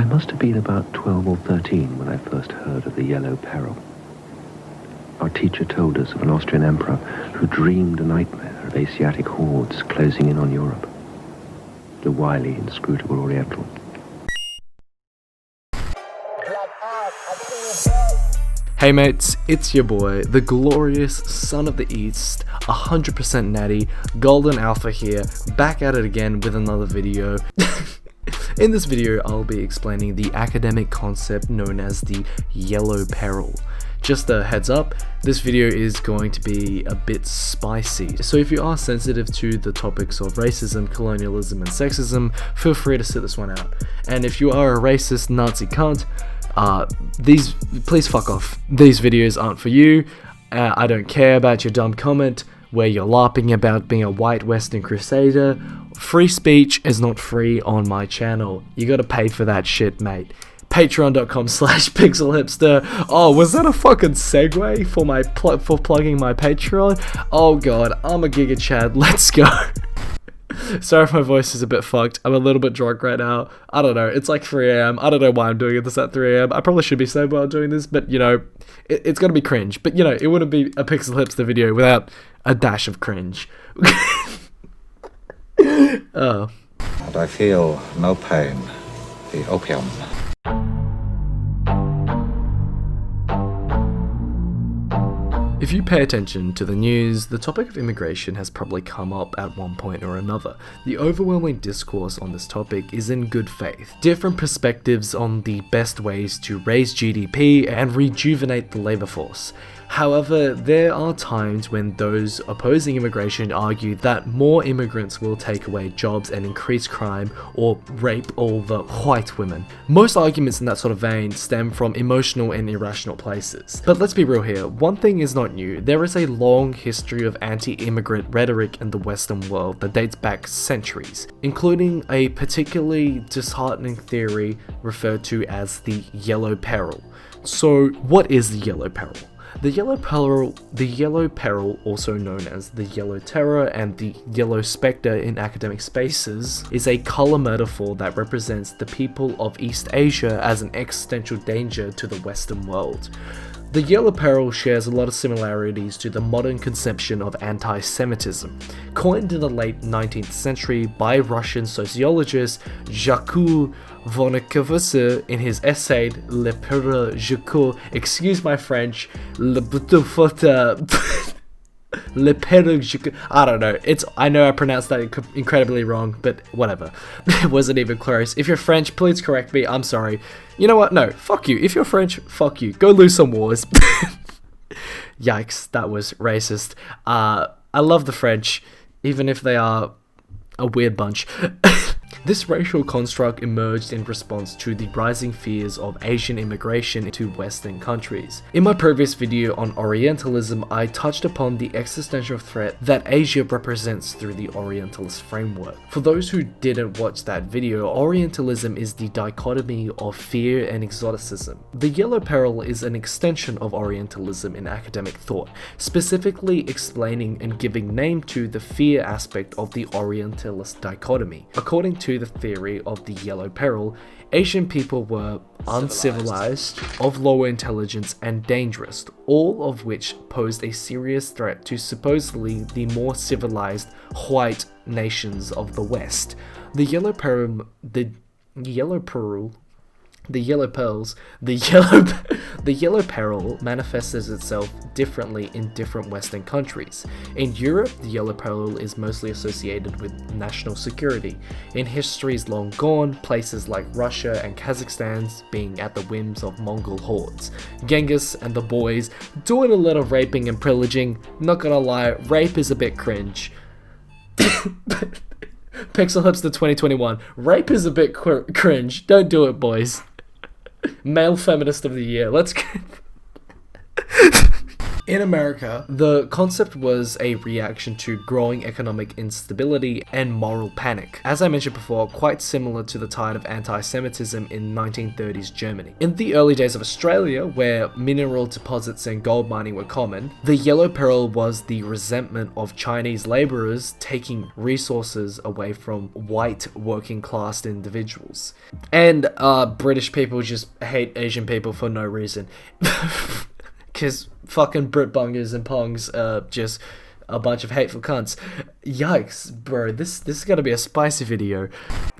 I must have been about 12 or 13 when I first heard of the Yellow Peril. Our teacher told us of an Austrian emperor who dreamed a nightmare of Asiatic hordes closing in on Europe. The wily, inscrutable Oriental. Hey mates, it's your boy, the glorious son of the East, 100% natty, Golden Alpha here, back at it again with another video. In this video, I'll be explaining the academic concept known as the Yellow Peril. Just a heads up, this video is going to be a bit spicy, so if you are sensitive to the topics of racism, colonialism, and sexism, feel free to sit this one out. And if you are a racist Nazi cunt, please fuck off. These videos aren't for you. I don't care about your dumb comment where you're larping about being a white Western crusader. Free speech is not free on my channel. You gotta pay for that shit, mate. Patreon.com/pixelhipster. Oh, was that a fucking segue for plugging my Patreon? Oh god, I'm a Giga Chad. Let's go. Sorry if my voice is a bit fucked. I'm a little bit drunk right now. I don't know. It's like 3 a.m. I don't know why I'm doing this at 3 a.m. I probably should be sober while doing this, but you know, it's gonna be cringe. But you know, it wouldn't be a Pixel Hipster video without a dash of cringe. Oh. And I feel no pain. The opium. If you pay attention to the news, the topic of immigration has probably come up at one point or another. The overwhelming discourse on this topic is in good faith. Different perspectives on the best ways to raise GDP and rejuvenate the labor force. However, there are times when those opposing immigration argue that more immigrants will take away jobs and increase crime or rape all the white women. Most arguments in that sort of vein stem from emotional and irrational places. But let's be real here, one thing is not new. There is a long history of anti-immigrant rhetoric in the Western world that dates back centuries, including a particularly disheartening theory referred to as the Yellow Peril. So, what is the Yellow Peril? The Yellow Peril, also known as the Yellow Terror and the Yellow Spectre in academic spaces, is a color metaphor that represents the people of East Asia as an existential danger to the Western world. The Yellow Peril shares a lot of similarities to the modern conception of anti-Semitism. Coined in the late 19th century by Russian sociologist Jacques Vonnegutser in his essay Le Peril, excuse my French, Le Peril, I don't know, I know I pronounced that incredibly wrong, but whatever. It wasn't even close. If you're French, please correct me, I'm sorry. You know what, no, fuck you. If you're French, fuck you. Go lose some wars. Yikes, that was racist. I love the French, even if they are a weird bunch. This racial construct emerged in response to the rising fears of Asian immigration into Western countries. In my previous video on Orientalism, I touched upon the existential threat that Asia represents through the Orientalist framework. For those who didn't watch that video, Orientalism is the dichotomy of fear and exoticism. The Yellow Peril is an extension of Orientalism in academic thought, specifically explaining and giving name to the fear aspect of the Orientalist dichotomy. According to the theory of the Yellow Peril, Asian people were uncivilized, of lower intelligence, and dangerous, all of which posed a serious threat to supposedly the more civilized white nations of the West. The Yellow Peril manifests itself differently in different Western countries. In Europe, the Yellow Peril is mostly associated with national security. In histories long gone, places like Russia and Kazakhstan being at the whims of Mongol hordes. Genghis and the boys doing a lot of raping and pillaging. Not gonna lie, rape is a bit cringe. Pixel Hipster 2021. Rape is a bit cringe. Don't do it, boys. Male feminist of the year. Let's go. In America, the concept was a reaction to growing economic instability and moral panic. As I mentioned before, quite similar to the tide of anti-Semitism in 1930s Germany. In the early days of Australia, where mineral deposits and gold mining were common, the Yellow Peril was the resentment of Chinese laborers taking resources away from white working class individuals. And British people just hate Asian people for no reason. Because fucking Britbungers and Pongs are just a bunch of hateful cunts. Yikes, bro, this is gonna be a spicy video.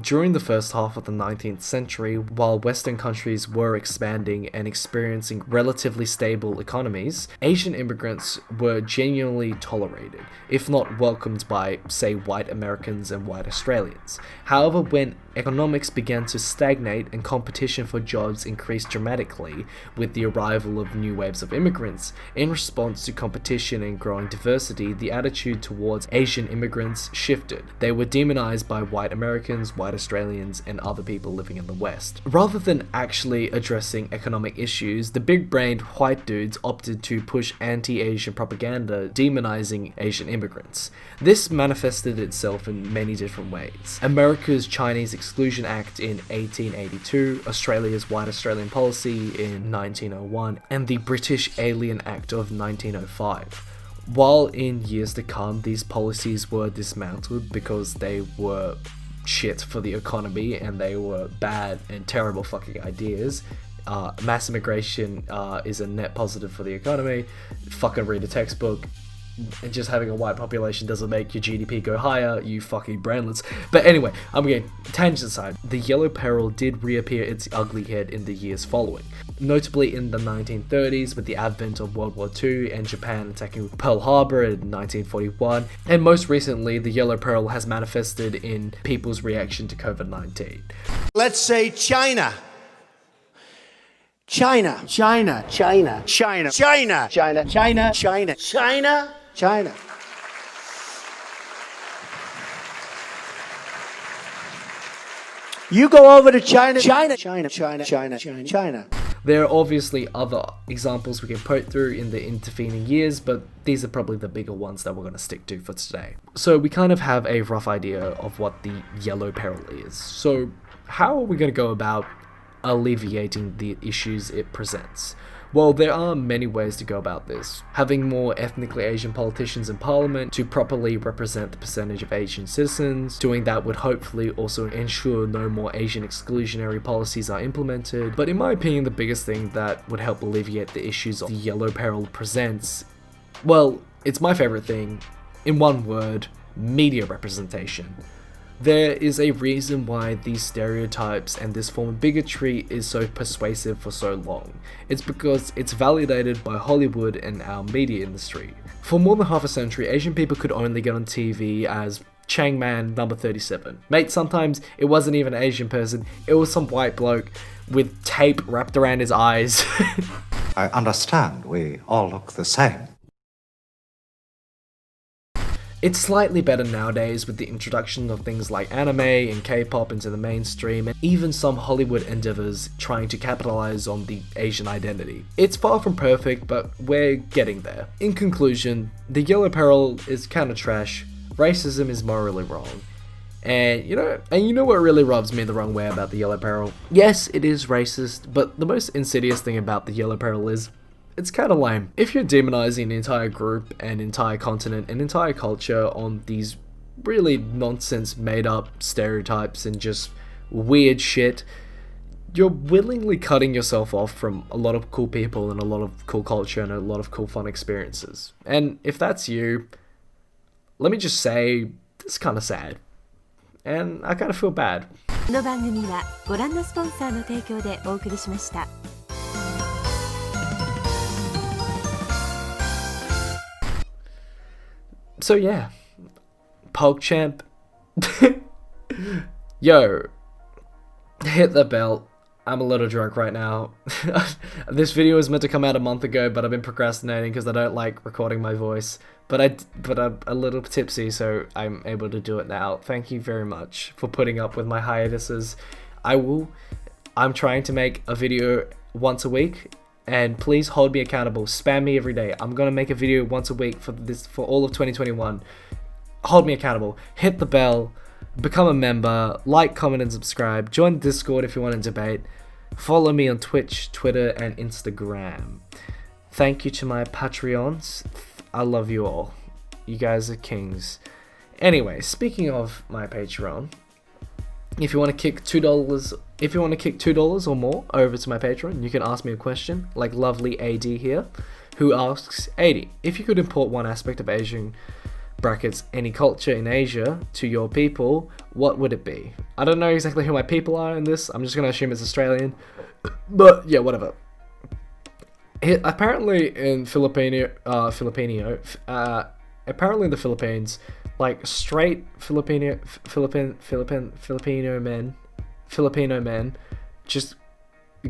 During the first half of the 19th century, while Western countries were expanding and experiencing relatively stable economies, Asian immigrants were genuinely tolerated, if not welcomed by, say, white Americans and white Australians. However, when economics began to stagnate and competition for jobs increased dramatically with the arrival of new waves of immigrants, in response to competition and growing diversity, the attitude towards Asian immigrants shifted. They were demonized by white Americans, white Australians, and other people living in the West. Rather than actually addressing economic issues, the big-brained white dudes opted to push anti-Asian propaganda demonizing Asian immigrants. This manifested itself in many different ways. America's Chinese Exclusion Act in 1882, Australia's White Australian Policy in 1901, and the British Alien Act of 1905. While in years to come, these policies were dismantled because they were shit for the economy and they were bad and terrible fucking ideas. Mass immigration is a net positive for the economy. Fucking read a textbook. And just having a white population doesn't make your GDP go higher, you fucking brainlets. But anyway, I'm getting tangent aside. The Yellow Peril did reappear its ugly head in the years following. Notably in the 1930s with the advent of World War II and Japan attacking Pearl Harbor in 1941. And most recently, the Yellow Peril has manifested in people's reaction to COVID-19. Let's say China. China. China. China. China. China. China. China. China. China. China. You go over to China. China. China. China. China. China. China. There are obviously other examples we can put through in the intervening years, but these are probably the bigger ones that we're going to stick to for today. So we kind of have a rough idea of what the Yellow Peril is. So how are we going to go about alleviating the issues it presents? Well, there are many ways to go about this. Having more ethnically Asian politicians in parliament to properly represent the percentage of Asian citizens. Doing that would hopefully also ensure no more Asian exclusionary policies are implemented. But in my opinion, the biggest thing that would help alleviate the issues the Yellow Peril presents, well, it's my favorite thing. In one word, media representation. There is a reason why these stereotypes and this form of bigotry is so persuasive for so long. It's because it's validated by Hollywood and our media industry. For more than half a century, Asian people could only get on TV as Chang Man number 37. Mate, sometimes it wasn't even an Asian person, it was some white bloke with tape wrapped around his eyes. I understand we all look the same. It's slightly better nowadays with the introduction of things like anime and K-pop into the mainstream, and even some Hollywood endeavors trying to capitalize on the Asian identity. It's far from perfect, but we're getting there. In conclusion, the Yellow Peril is kinda trash, racism is morally wrong, and you know what really rubs me the wrong way about the Yellow Peril? Yes, it is racist, but the most insidious thing about the Yellow Peril is it's kind of lame. If you're demonizing an entire group, an entire continent, an entire culture on these really nonsense made up stereotypes and just weird shit, you're willingly cutting yourself off from a lot of cool people and a lot of cool culture and a lot of cool fun experiences. And if that's you, let me just say, it's kind of sad. And I kind of feel bad. この番組はご覧のスポンサーの提供でお送りしました。So yeah, PogChamp, yo, hit the bell. I'm a little drunk right now. This video was meant to come out a month ago, but I've been procrastinating because I don't like recording my voice. But I'm a little tipsy, so I'm able to do it now. Thank you very much for putting up with my hiatuses. I'm trying to make a video once a week, And please hold me accountable. Spam me every day. I'm gonna make a video once a week for all of 2021. Hold me accountable. Hit the bell. Become a member. Like, comment, and subscribe. Join Discord if you want to debate. Follow me on Twitch, Twitter, and Instagram. Thank you to my Patreons. I love you all. You guys are kings. Anyway, speaking of my Patreon, if you want to kick $2 or more over to my Patreon, you can ask me a question, like lovely AD here, who asks, AD, if you could import one aspect of Asian brackets any culture in Asia to your people, what would it be? I don't know exactly who my people are in this. I'm just gonna assume it's Australian, but yeah, whatever. Apparently in apparently in the Philippines, like straight Filipino men just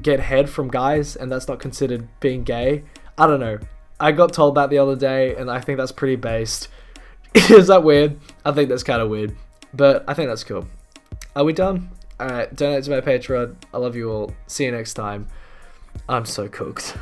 get head from guys, and that's not considered being gay. I don't know. I got told that the other day, and I think that's pretty based. Is that weird? I think that's kind of weird, but I think that's cool. Are we done? Alright, donate to my Patreon. I love you all. See you next time. I'm so cooked.